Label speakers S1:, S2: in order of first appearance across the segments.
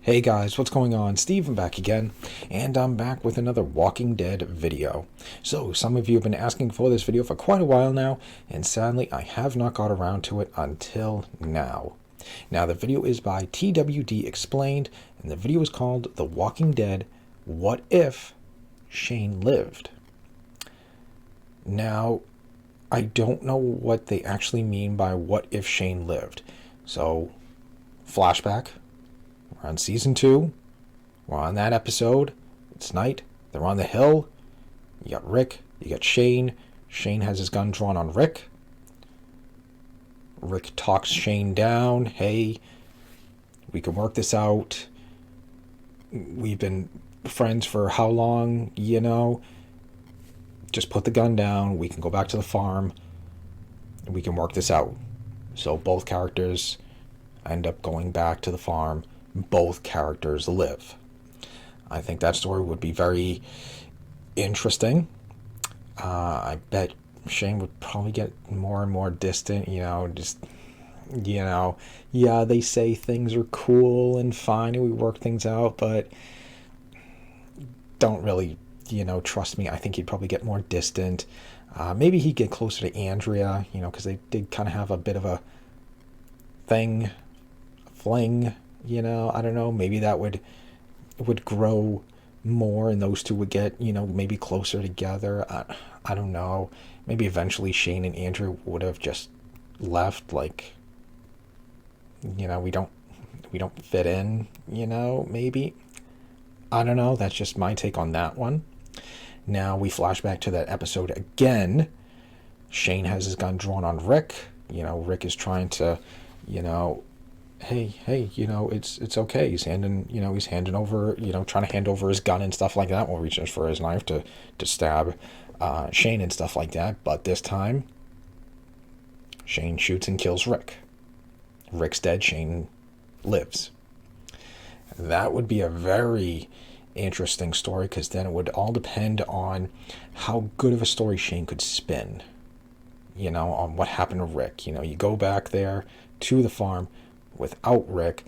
S1: Hey guys, what's going on? Steven back again, and I'm back with another Walking Dead video. So, some of you have been asking for this video for quite a while now, and sadly I have not got around to it until now. Now, the video is by TWD Explained, and the video is called The Walking Dead, What If Shane Lived? Now, I don't know what they actually mean by what if Shane lived. So, flashback. We're on season 2. We're on that episode. It's night. They're on the hill. You got Rick. You got Shane. Shane has his gun drawn on Rick. Rick talks Shane down. Hey, we can work this out. We've been friends for how long, Just put the gun down. We can go back to the farm. And we can work this out. So both characters end up going back to the farm. Both characters live. I think that story would be very interesting. I bet Shane would probably get more and more distant, yeah, they say things are cool and fine and we work things out, but don't really, trust me. I think he'd probably get more distant. Maybe he'd get closer to Andrea, because they did kind of have a bit of a fling. I don't know, maybe that would grow more and those two would get, maybe closer together. I don't know. Maybe eventually Shane and Andrew would have just left, like, we don't fit in, maybe. I don't know. That's just my take on that one. Now we flash back to that episode again. Shane has his gun drawn on Rick. Rick is trying to, hey, it's okay. He's handing over, trying to hand over his gun and stuff like that while reaching for his knife to stab Shane and stuff like that. But this time, Shane shoots and kills Rick. Rick's dead. Shane lives. That would be a very interesting story, because then it would all depend on how good of a story Shane could spin, on what happened to Rick. You go back there to the farm without Rick.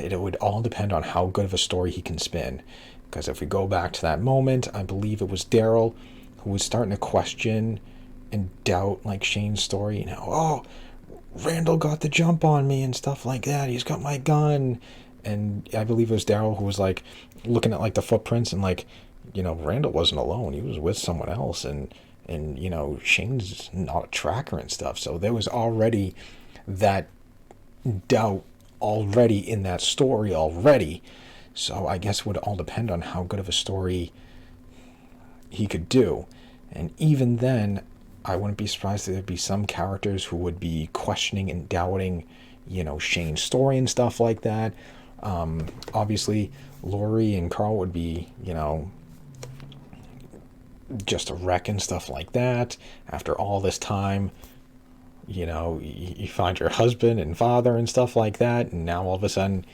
S1: It would all depend on how good of a story he can spin. Because if we go back to that moment, I believe it was Daryl who was starting to question and doubt, like, Shane's story. Oh, Randall got the jump on me and stuff like that. He's got my gun. And I believe it was Daryl who was, like, looking at, like, the footprints and, like, Randall wasn't alone. He was with someone else. And Shane's not a tracker and stuff. So there was already that doubt already in that story already. So I guess it would all depend on how good of a story he could do. And even then, I wouldn't be surprised if there'd be some characters who would be questioning and doubting, Shane's story and stuff like that. Obviously, Lori and Carl would be, just a wreck and stuff like that. After all this time, you find your husband and father and stuff like that, and now all of a sudden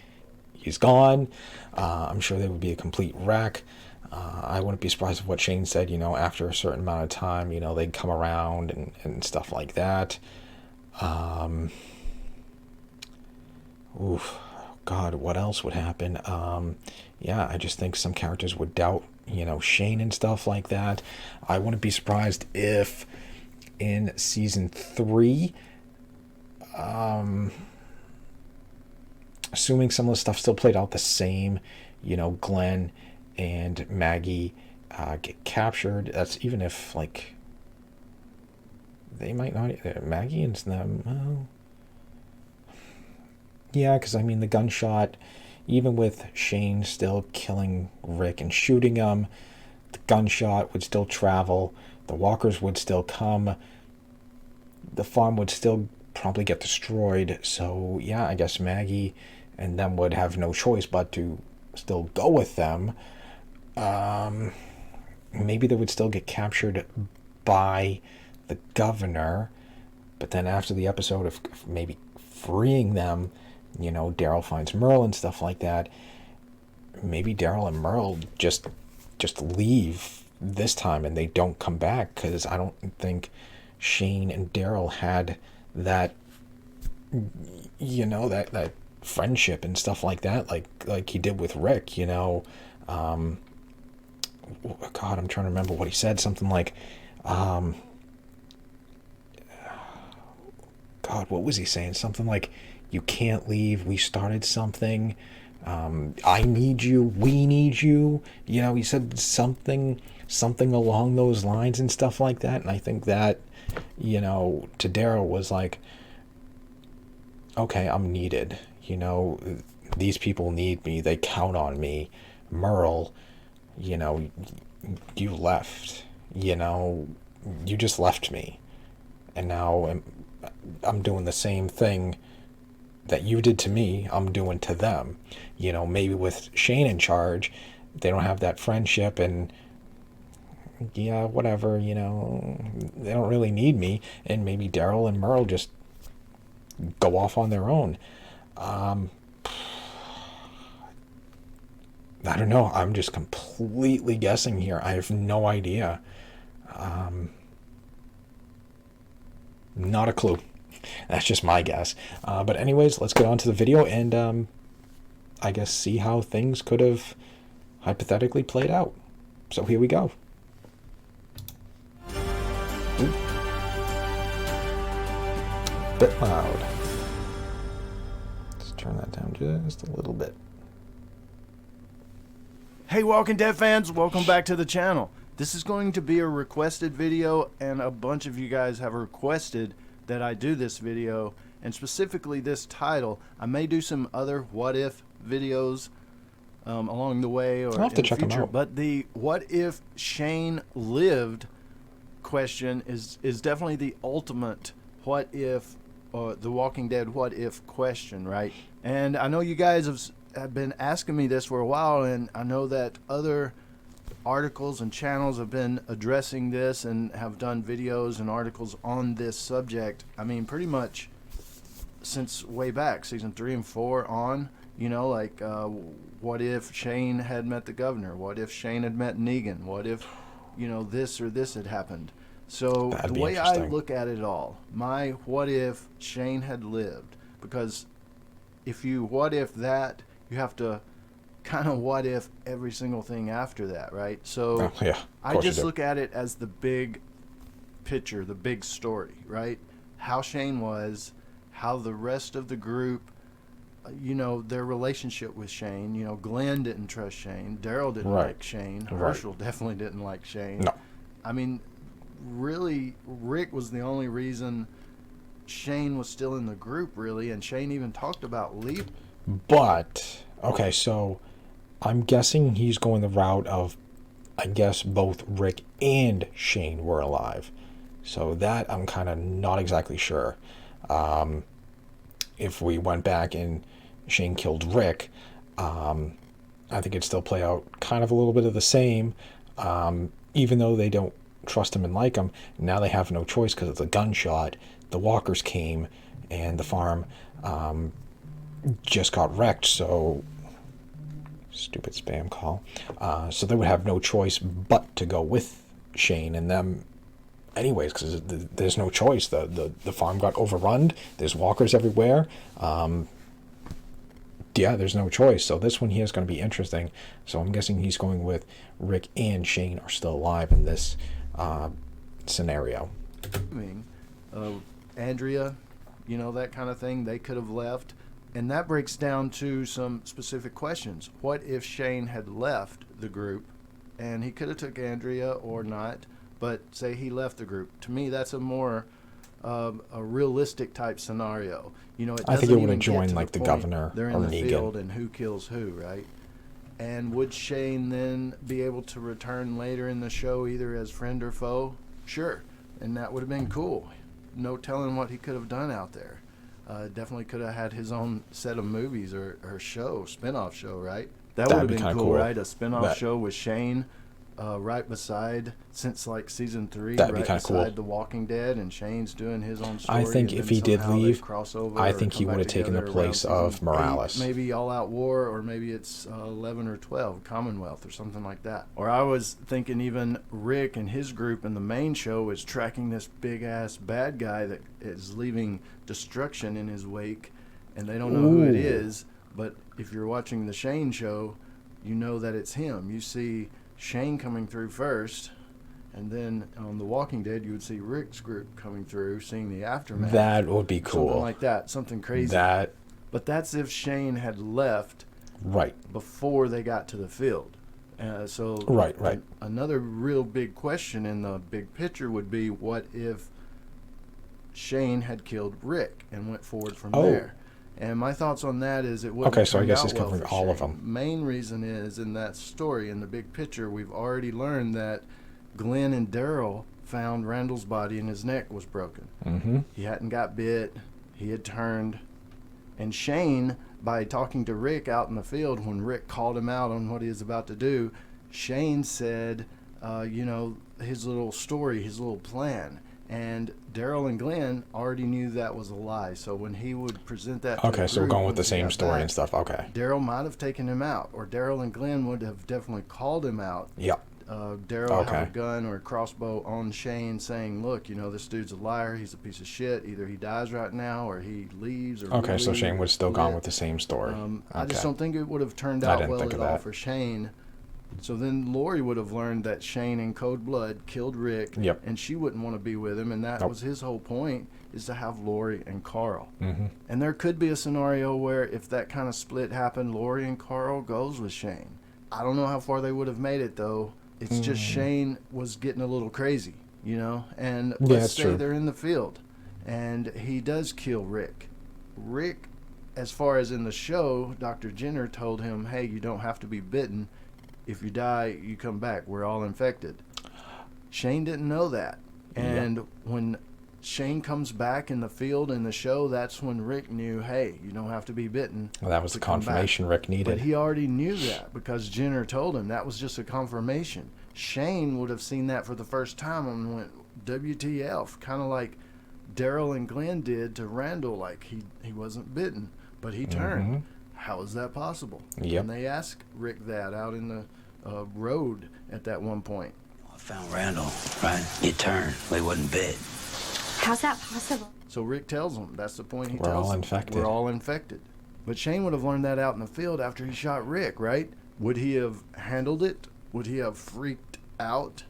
S1: he's gone. I'm sure they would be a complete wreck. I wouldn't be surprised if what Shane said, after a certain amount of time, they'd come around and stuff like that. God, what else would happen? I just think some characters would doubt, Shane and stuff like that. I wouldn't be surprised if in season 3, assuming some of the stuff still played out the same, Glenn and Maggie get captured. That's even if, like, they might not, Maggie and them, well, yeah, because, the gunshot, even with Shane still killing Rick and shooting him, the gunshot would still travel, the walkers would still come, the farm would still probably get destroyed. So, yeah, I guess Maggie and them would have no choice but to still go with them. Maybe they would still get captured by the governor, but then after the episode of maybe freeing them, Daryl finds Merle and stuff like that. Maybe Daryl and Merle just leave this time and they don't come back, because I don't think Shane and Daryl had that you know, that friendship and stuff like that, like he did with Rick, you know. Um, God, I'm trying to remember what he said. Something like, um, God, what was he saying? Something like, "You can't leave. We started something. I need you. We need you." You know, he said something along those lines and stuff like that. And I think that, you know, to Daryl was like, okay, I'm needed. You know, these people need me. They count on me. Merle, you know, you left. You know, you just left me. And now I'm doing the same thing that you did to me, I'm doing to them. You know, maybe with Shane in charge, they don't have that friendship, and yeah, whatever, you know, they don't really need me. And maybe Daryl and Merle just go off on their own. Um, I don't know. I'm just completely guessing here. I have no idea. Um, Not a clue. That's just my guess. But anyways, let's get on to the video and I guess see how things could have hypothetically played out. So here we go. Ooh. Bit loud. Let's turn that down just a little bit.
S2: Hey Walking Dead fans, welcome back to the channel. This is going to be a requested video, and a bunch of you guys have requested that I do this video, and specifically this title. I may do some other what if videos along the way or
S1: I'll have to
S2: in the
S1: check them
S2: future,
S1: out.
S2: but the what if Shane lived question is definitely the ultimate what if, or the Walking Dead what if question, right? And I know you guys have been asking me this for a while, and I know that other articles and channels have been addressing this and have done videos and articles on this subject. I mean, pretty much since way back, season 3 and 4 on, you know, like what if Shane had met the governor? What if Shane had met Negan? What if, you know, this or this had happened? So
S1: That'd
S2: the
S1: be
S2: way I
S1: interesting.
S2: look at it all, my what if Shane had lived, because if you what if that, you have to kind of what if every single thing after that, right? So
S1: Oh, yeah,
S2: I just look at it as the big picture, the big story, right? How Shane was, how the rest of the group, you know, their relationship with Shane. You know, Glenn didn't trust Shane. Daryl didn't
S1: Right.
S2: like Shane.
S1: Right.
S2: Herschel definitely didn't like Shane.
S1: No.
S2: I mean, really, Rick was the only reason Shane was still in the group, really, and Shane even talked about leaving.
S1: But, okay, so I'm guessing he's going the route of, I guess, both Rick and Shane were alive. So that I'm kind of not exactly sure. If we went back and Shane killed Rick, I think it'd still play out kind of a little bit of the same. Even though they don't trust him and like him, now they have no choice because it's a gunshot. The walkers came and the farm just got wrecked, so stupid spam call. So they would have no choice but to go with Shane and them anyways, because there's no choice. The farm got overrun. There's walkers everywhere. Yeah, there's no choice. So this one here is going to be interesting. So I'm guessing he's going with Rick and Shane are still alive in this scenario.
S2: Andrea, you know, that kind of thing, they could have left. And that breaks down to some specific questions. What if Shane had left the group, and he could have took Andrea or not, but say he left the group? To me, that's a more a realistic type scenario. You know,
S1: I think it would have
S2: even get
S1: joined
S2: to
S1: like the
S2: point
S1: governor
S2: they're
S1: or
S2: in the
S1: Negan.
S2: field and who kills who, right? And would Shane then be able to return later in the show either as friend or foe? Sure. And that would have been cool. No telling what he could have done out there. Definitely could have had his own set of movies or show, spin-off show, right? That would have
S1: That'd be
S2: been
S1: kinda
S2: cool,
S1: cool.
S2: right? A spin-off
S1: That-
S2: show with Shane right beside, since like season 3,
S1: That'd be
S2: right
S1: kinda
S2: beside
S1: cool.
S2: The Walking Dead, and Shane's doing his own story.
S1: I think
S2: and
S1: if
S2: then
S1: he did
S2: somehow they
S1: leave,
S2: cross over
S1: I
S2: or
S1: think he
S2: come back
S1: would have taken the
S2: together around
S1: place
S2: season
S1: of
S2: 8,
S1: Morales.
S2: maybe All Out War, or maybe it's 11 or 12, Commonwealth, or something like that. Or I was thinking even Rick and his group in the main show is tracking this big ass bad guy that is leaving destruction in his wake, and they don't know who it
S1: Ooh.
S2: is. But if you're watching the Shane show, you know that it's him. You see Shane coming through first, and then on The Walking Dead, you would see Rick's group coming through, seeing the aftermath.
S1: That would be
S2: Something
S1: cool.
S2: like that, something crazy.
S1: That,
S2: But that's if Shane had left
S1: right.
S2: before they got to the field. So
S1: Right.
S2: another real big question in the big picture would be, what if Shane had killed Rick and went forward from
S1: Oh.
S2: there? And my thoughts on that is it wouldn't
S1: Okay,
S2: have
S1: so I
S2: turned
S1: guess
S2: out
S1: he's
S2: well
S1: covering
S2: for
S1: all of
S2: Shane.
S1: them.
S2: Main reason is, in that story, in the big picture, we've already learned that Glenn and Daryl found Randall's body and his neck was broken.
S1: Mm-hmm.
S2: He hadn't got bit. He had turned. And Shane, by talking to Rick out in the field, when Rick called him out on what he was about to do, Shane said, his little story, his little plan. And Daryl and Glenn already knew that was a lie. So when he would present that to
S1: Okay,
S2: the
S1: so we're
S2: group
S1: going with
S2: when
S1: the
S2: he
S1: same
S2: got
S1: story
S2: back,
S1: and stuff. Okay.
S2: Daryl might have taken him out, or Daryl and Glenn would have definitely called him out.
S1: Yep.
S2: Daryl
S1: Okay.
S2: had a gun or a crossbow on Shane, saying, "Look, this dude's a liar. He's a piece of shit. Either he dies right now, or he leaves." Or
S1: Okay, so
S2: we
S1: Shane would have still gone
S2: live."
S1: with the same story.
S2: I just
S1: Okay.
S2: don't think it would have turned
S1: I
S2: out
S1: didn't
S2: well
S1: think
S2: at
S1: of
S2: all
S1: that.
S2: for Shane. So then Lori would have learned that Shane in cold blood killed Rick,
S1: Yep.
S2: and she wouldn't want to be with him, and that
S1: Nope.
S2: was his whole point, is to have Lori and Carl.
S1: Mm-hmm.
S2: And there could be a scenario where if that kind of split happened, Lori and Carl goes with Shane. I don't know how far they would have made it, though. It's just Shane was getting a little crazy, and
S1: Yeah,
S2: let's
S1: that's
S2: say
S1: true.
S2: they're in the field, and he does kill Rick. Rick, as far as in the show, Dr. Jenner told him, "Hey, you don't have to be bitten. If you die, you come back. We're all infected." Shane didn't know that. And when Shane comes back in the field in the show, that's when Rick knew, hey, you don't have to be bitten.
S1: Well, that was
S2: to
S1: the
S2: come back.
S1: confirmation Rick needed.
S2: But he already knew that because Jenner told him. That was just a confirmation. Shane would have seen that for the first time and went, WTF, kind of like Daryl and Glenn did to Randall, like he wasn't bitten, but he turned.
S1: Mhm.
S2: How is that possible?
S1: Yep.
S2: And they asked Rick that out in the road at that one point.
S3: I found Randall, right? He turned. We wasn't bit.
S4: How's that possible?
S2: So Rick tells them, that's the point he
S1: We're
S2: tells
S1: all
S2: them.
S1: infected.
S2: We're all infected. But Shane would have learned that out in the field after he shot Rick, right? Would he have handled it? Would he have freaked out?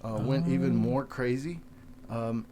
S2: Went even more crazy?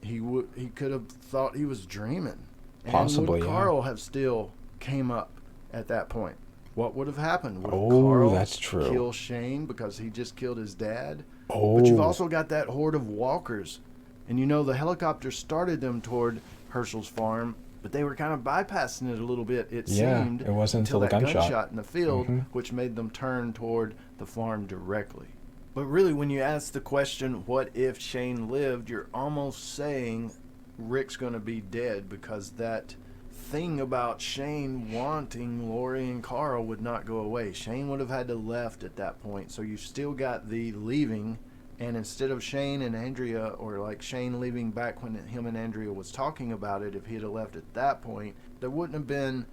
S2: He could have thought he was dreaming.
S1: Possibly,
S2: And would
S1: yeah.
S2: Carl have still came up at that point? What would have happened? Would
S1: Oh,
S2: Carl
S1: that's true.
S2: kill Shane because he just killed his dad?
S1: Oh.
S2: But you've also got that horde of walkers. And the helicopter started them toward Herschel's farm, but they were kind of bypassing it a little bit, it
S1: Yeah,
S2: seemed.
S1: it wasn't until the
S2: that
S1: gunshot.
S2: in the field,
S1: Mhm.
S2: which made them turn toward the farm directly. But really, when you ask the question, what if Shane lived, you're almost saying Rick's going to be dead, because that thing about Shane wanting Lori and Carl would not go away. Shane would have had to left at that point. So you've still got the leaving, and instead of Shane and Andrea, or like Shane leaving back when him and Andrea was talking about it, if he had left at that point, there wouldn't have been,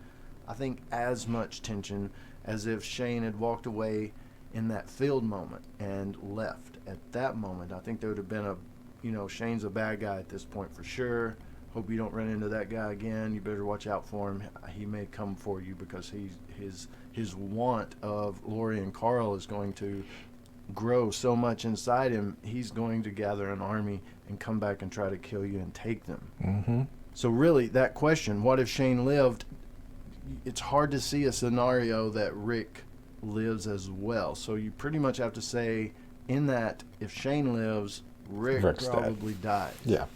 S2: I think, as much tension as if Shane had walked away in that field moment and left at that moment. I think there would have been Shane's a bad guy at this point for sure. Hope you don't run into that guy again. You better watch out for him. He may come for you because his want of Lori and Carl is going to grow so much inside him. He's going to gather an army and come back and try to kill you and take them.
S1: Mm-hmm.
S2: So really, that question, what if Shane lived? It's hard to see a scenario that Rick lives as well. So you pretty much have to say, in that, if Shane lives, Rick
S1: Rick's dead.
S2: probably died.
S1: Yeah.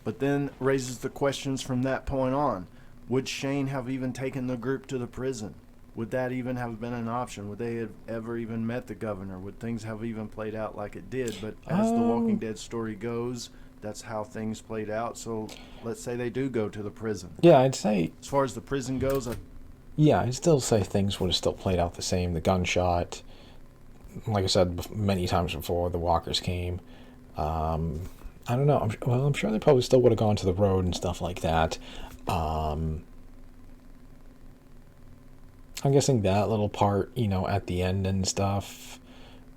S2: But then raises the questions from that point on. Would Shane have even taken the group to the prison? Would that even have been an option? Would they have ever even met the governor? Would things have even played out like it did? But as The Walking Dead story goes, that's how things played out. So let's say they do go to the prison.
S1: Yeah, I'd say.
S2: As far as the prison goes,
S1: Yeah, I'd still say things would have still played out the same. The gunshot, like I said many times before, the walkers came. I don't know. I'm sure they probably still would have gone to the road and stuff like that. I'm guessing that little part, at the end and stuff,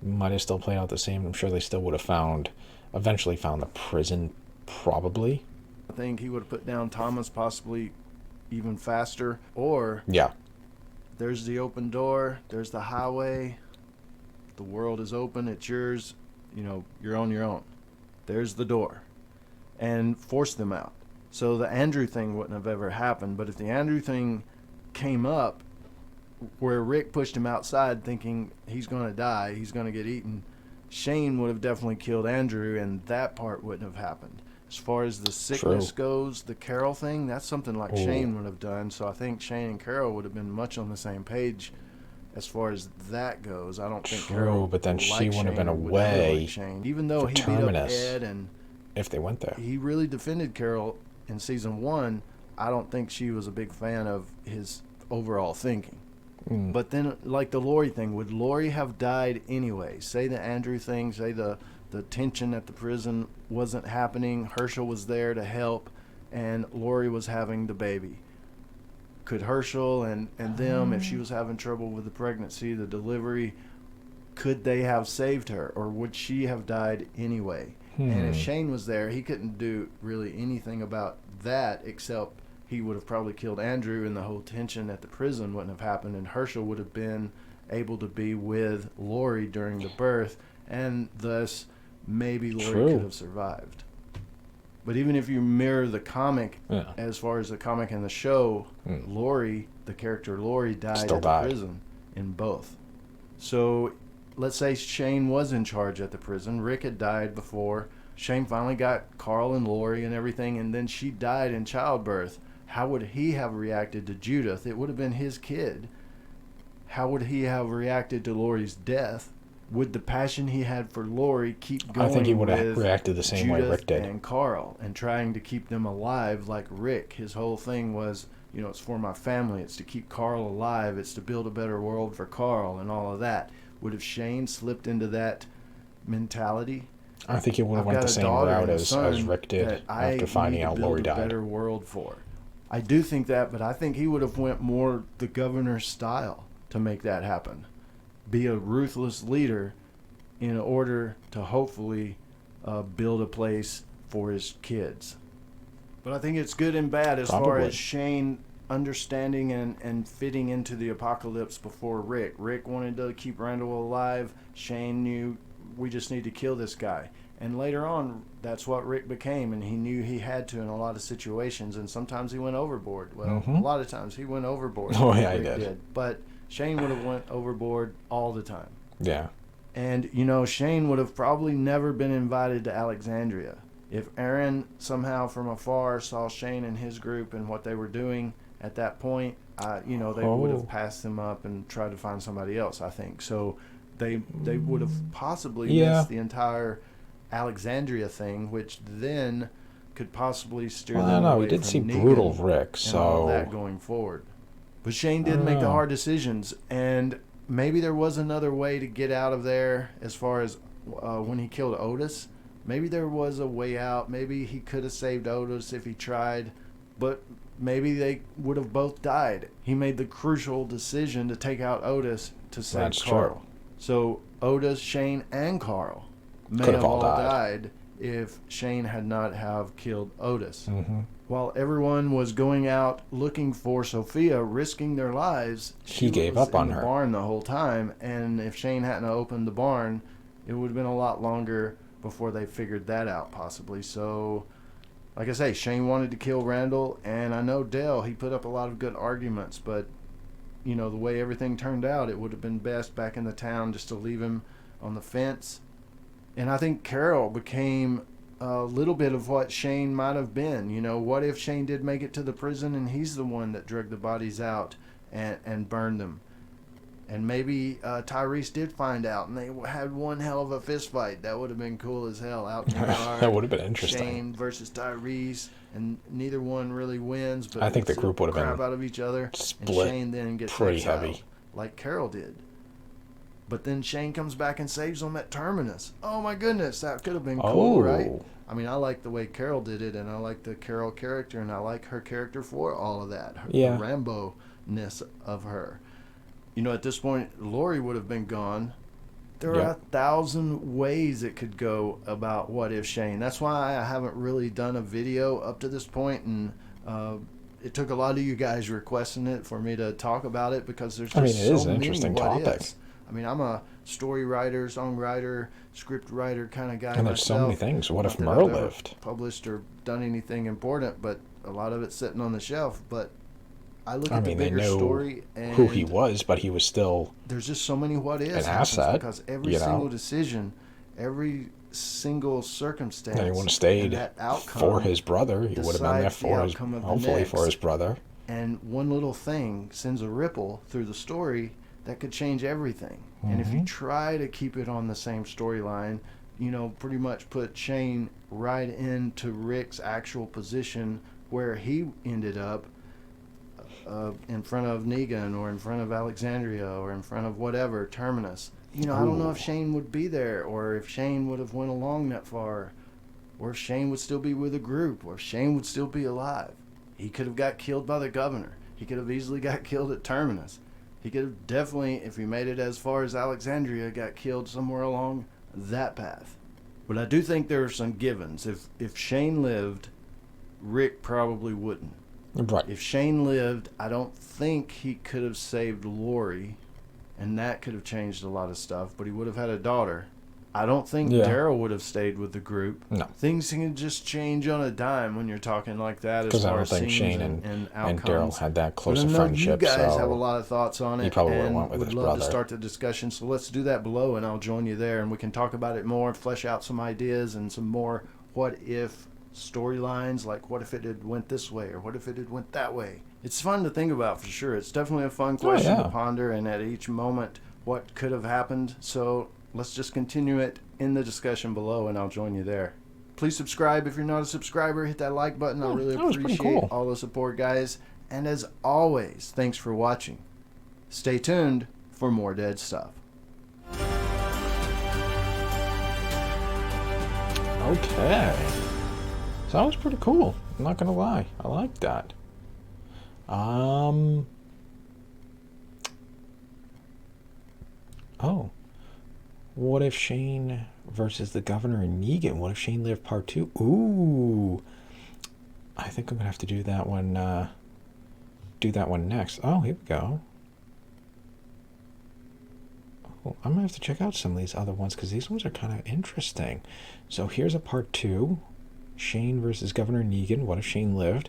S1: might have still played out the same. I'm sure they still would have eventually found the prison, probably.
S2: I think he would have put down Thomas possibly even faster. Or
S1: Yeah.
S2: there's the open door, there's the highway, the world is open, it's yours, you're on your own. There's the door. And force them out. So the Andrew thing wouldn't have ever happened. But if the Andrew thing came up where Rick pushed him outside thinking he's going to die, he's going to get eaten, Shane would have definitely killed Andrew, and that part wouldn't have happened. As far as the sickness goes, the Carol thing, that's something like Shane would have done. So I think Shane and Carol would have been much on the same page as far as that goes. I don't think Carol,
S1: but then she wouldn't have been
S2: would
S1: away
S2: like Shane, even though
S1: for
S2: he beat up
S1: Terminus.
S2: Ed and
S1: If they went there.
S2: he really defended Carol in season 1. I don't think she was a big fan of his overall thinking. But then, like the Lori thing, would Lori have died anyway? Say the Andrew thing, say the tension at the prison wasn't happening, Herschel was there to help, and Lori was having the baby. Could Herschel and them, if she was having trouble with the pregnancy, the delivery, could they have saved her, or would she have died anyway? And if Shane was there, he couldn't do really anything about that, except he would have probably killed Andrew, and the whole tension at the prison wouldn't have happened, and Herschel would have been able to be with Lori during the birth, and thus maybe Lori could have survived. But even if you mirror the comic, as far as the comic and the show, Lori, the character Lori, died at the prison in both. So let's say Shane was in charge at the prison. Rick had died before. Shane finally got Carl and Lori and everything, and then she died in childbirth. How would he have reacted to Judith? It would have been his kid. How would he have reacted to Lori's death? Would the passion he had for Lori keep going?
S1: I think he would have
S2: with
S1: reacted the same way
S2: Judith
S1: Rick did.
S2: and Carl, and trying to keep them alive like Rick. His whole thing was, it's for my family. It's to keep Carl alive. It's to build a better world for Carl and all of that. Would have Shane slipped into that mentality?
S1: I think he would have went the same route as Rick did after finding out Lori died.
S2: A better world for. I do think that, but I think he would have went more the governor's style to make that happen. Be a ruthless leader in order to hopefully build a place for his kids. But I think it's good and bad as far as Shane understanding and fitting into the apocalypse before Rick. Rick wanted to keep Randall alive. Shane knew we just need to kill this guy. And later on, that's what Rick became, and he knew he had to in a lot of situations, and sometimes he went overboard. Well, a lot of times he went overboard.
S1: Oh, yeah, he did.
S2: But Shane would have went overboard all the time.
S1: Yeah.
S2: And, Shane would have probably never been invited to Alexandria. If Aaron somehow from afar saw Shane and his group and what they were doing at that point, they would have passed him up and tried to find somebody else, I think. So they would have possibly missed the entire Alexandria thing, which then could possibly steer them away
S1: we did
S2: from
S1: see
S2: Negan
S1: brutal Rick, so
S2: and all that going forward. But Shane did make the hard decisions, and maybe there was another way to get out of there as far as when he killed Otis. Maybe there was a way out. Maybe he could have saved Otis if he tried, but maybe they would have both died. He made the crucial decision to take out Otis to save
S1: That's
S2: Carl.
S1: true.
S2: So Otis, Shane, and Carl may have all died if Shane had not have killed Otis. While everyone was going out looking for Sophia, risking their lives,
S1: he gave up on her.
S2: In the barn the whole time, and if Shane hadn't opened the barn, it would have been a lot longer before they figured that out, possibly. So, like I say, Shane wanted to kill Randall, and I know Dale, he put up a lot of good arguments, but, the way everything turned out, it would have been best back in the town just to leave him on the fence. And I think Carol became a little bit of what Shane might have been. What if Shane did make it to the prison and he's the one that dragged the bodies out and burned them? And maybe Tyrese did find out, and they had one hell of a fist fight. That would have been cool as hell out in the yard.
S1: That would have been interesting.
S2: Shane versus Tyrese, and neither one really wins. But
S1: I think the group would have been
S2: crap out of each other.
S1: split
S2: and Shane then gets
S1: pretty
S2: exiled,
S1: heavy,
S2: like Carol did. but then Shane comes back and saves them at Terminus. Oh my goodness, that could have been cool, right?
S1: Oh.
S2: I mean, I like the way Carol did it, and I like the Carol character, and I like her character for all of that.
S1: Yeah.
S2: The Rambo-ness of her. You know, at this point, Lori would have been gone. There are
S1: Yeah.
S2: 1,000 ways it could go about What If Shane. That's why I haven't really done a video up to this point, and it took a lot of you guys requesting it for me to talk about it, because there's just
S1: I mean, it is
S2: so
S1: an
S2: many
S1: interesting
S2: what
S1: topic.
S2: ifs. I mean, I'm a story writer, songwriter, script writer kind of guy
S1: And there's so many
S2: myself.
S1: things. What if
S2: Not that I've
S1: Merle
S2: ever
S1: lived?
S2: published or done anything important, but a lot of it's sitting on the shelf. But I look
S1: I
S2: at
S1: mean,
S2: the
S1: they
S2: bigger
S1: know
S2: story, and
S1: who he was, but he was still
S2: there's just so many what ifs
S1: an
S2: happens,
S1: asset,
S2: because every
S1: you know?
S2: single decision, every single circumstance,
S1: And he would have stayed
S2: and that outcome
S1: for his brother. He would have been there
S2: decides the
S1: for his,
S2: outcome of the
S1: hopefully for
S2: next.
S1: his brother.
S2: And one little thing sends a ripple through the story that could change everything. And if you try to keep it on the same storyline, you know, pretty much put Shane right into Rick's actual position where he ended up, in front of Negan, or in front of Alexandria, or in front of whatever, Terminus. You know, I don't know if Shane would be there, or if Shane would have went along that far, or if Shane would still be with the group, or if Shane would still be alive. He could have got killed by the governor. He could have easily got killed at Terminus. He could have definitely, if he made it as far as Alexandria, got killed somewhere along that path. But I do think there are some givens. If Shane lived, Rick probably wouldn't.
S1: Right.
S2: If Shane lived, I don't think he could have saved Lori, and that could have changed a lot of stuff, but he would have had a daughter. I don't think
S1: Yeah.
S2: Daryl would have stayed with the group.
S1: No.
S2: Things can just change on a dime when you're talking like that, as
S1: Because I
S2: far
S1: don't
S2: as
S1: think
S2: scenes
S1: Shane
S2: and
S1: and
S2: outcomes.
S1: Daryl had that
S2: But
S1: close
S2: I
S1: a
S2: know
S1: friendship.
S2: you guys
S1: so
S2: have a lot of thoughts on it,
S1: he probably would have
S2: and
S1: went with
S2: would
S1: his
S2: love
S1: brother.
S2: to start the discussion. So let's do that below, and I'll join you there, and we can talk about it more, flesh out some ideas and some more what if storylines, like what if it had went this way, or what if it had went that way. It's fun to think about, for sure. It's definitely a fun question
S1: yeah.
S2: to ponder, and at each moment what could have happened. So let's just continue it in the discussion below, and I'll join you there. Please subscribe if you're not a subscriber. Hit that like button. I really
S1: that was pretty
S2: appreciate
S1: cool.
S2: all the support, guys. And as always, thanks for watching. Stay tuned for more dead stuff.
S1: Okay. So that was pretty cool. I'm not gonna lie. I like that. Oh. What if Shane versus the governor and Negan? What if Shane lived part 2? Ooh. I think I'm gonna have to do that one next. Oh, here we go. Oh, I'm gonna have to check out some of these other ones, because these ones are kind of interesting. So here's a part 2. Shane versus Governor Negan. What if Shane lived?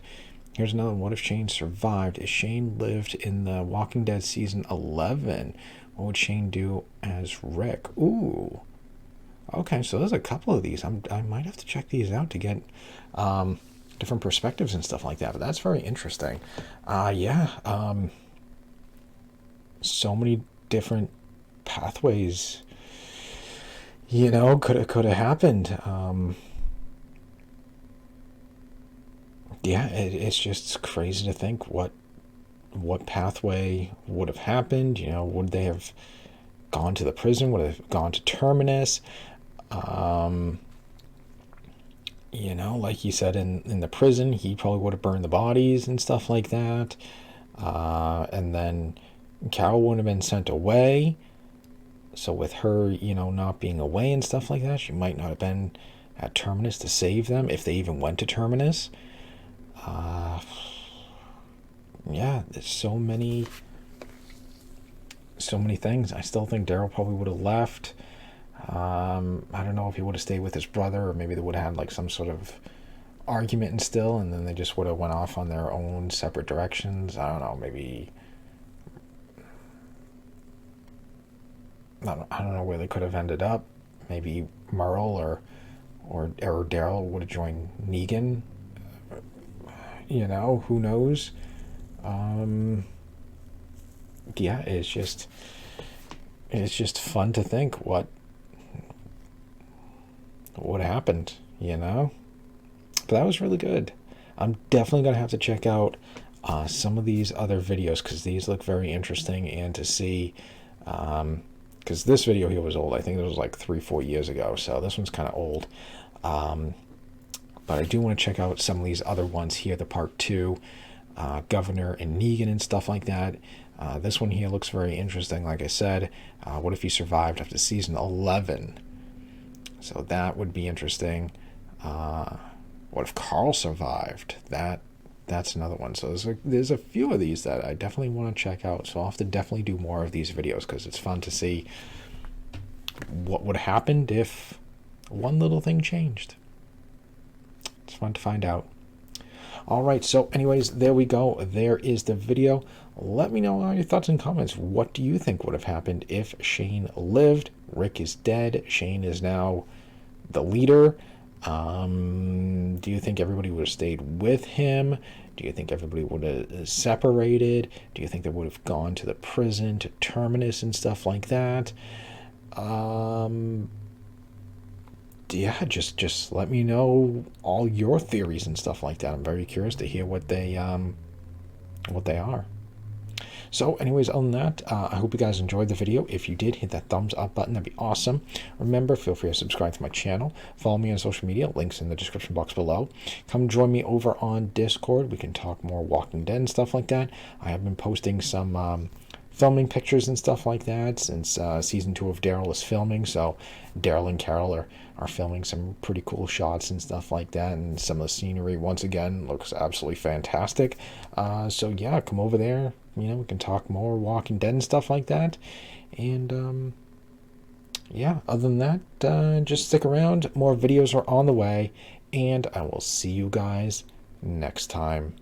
S1: Here's another one. What if Shane survived? If Shane lived in the Walking Dead season 11, what would Shane do as Rick? Ooh. Okay, so there's a couple of these. I might have to check these out to get different perspectives and stuff like that. But that's very interesting. So many different pathways, you know, could have happened. It's just crazy to think what pathway would have happened. You know, would they have gone to the prison? Would have gone to Terminus? You know, like he said, in the prison, he probably would have burned the bodies and stuff like that. And then Carol wouldn't have been sent away. So with her, you know, not being away and stuff like that, she might not have been at Terminus to save them, if they even went to Terminus. Yeah, there's so many things. I still think Daryl probably would have left. I don't know if he would have stayed with his brother, or maybe they would have had like some sort of argument and still, and then they just would have went off on their own separate directions. I don't know, maybe I don't know where they could have ended up. Maybe Merle or Daryl would have joined Negan. You know, who knows? Yeah, it's just fun to think what happened, you know? But that was really good. I'm definitely going to have to check out some of these other videos, because these look very interesting, and to see because this video here was old. I think it was like 3-4 years ago, so this one's kind of old. But I do want to check out some of these other ones here, the part 2, Governor and Negan and stuff like that. This one here looks very interesting. Like I said, what if he survived up to season 11? So that would be interesting. What if Carl survived? That's another one. So there's a few of these that I definitely want to check out. So I'll have to definitely do more of these videos, because it's fun to see what would have happened if one little thing changed. It's fun to find out. All right, so anyways, there we go. There is the video. Let me know your thoughts and comments. What do you think would have happened if Shane lived? Rick is dead. Shane is now the leader. Do you think everybody would have stayed with him? Do you think everybody would have separated? Do you think they would have gone to the prison, to Terminus and stuff like that? Yeah, just let me know all your theories and stuff like that. I'm very curious to hear what they are. So anyways, other than that, I hope you guys enjoyed the video. If you did, hit that thumbs up button. That'd be awesome. Remember, feel free to subscribe to my channel. Follow me on social media. Links in the description box below. Come join me over on Discord. We can talk more Walking Dead and stuff like that. I have been posting some filming pictures and stuff like that since season 2 of Daryl is filming. So Daryl and Carol are filming some pretty cool shots and stuff like that, and some of the scenery once again looks absolutely fantastic. So yeah, come over there. We can talk more Walking Dead and stuff like that. And yeah, other than that, just stick around. More videos are on the way, and I will see you guys next time.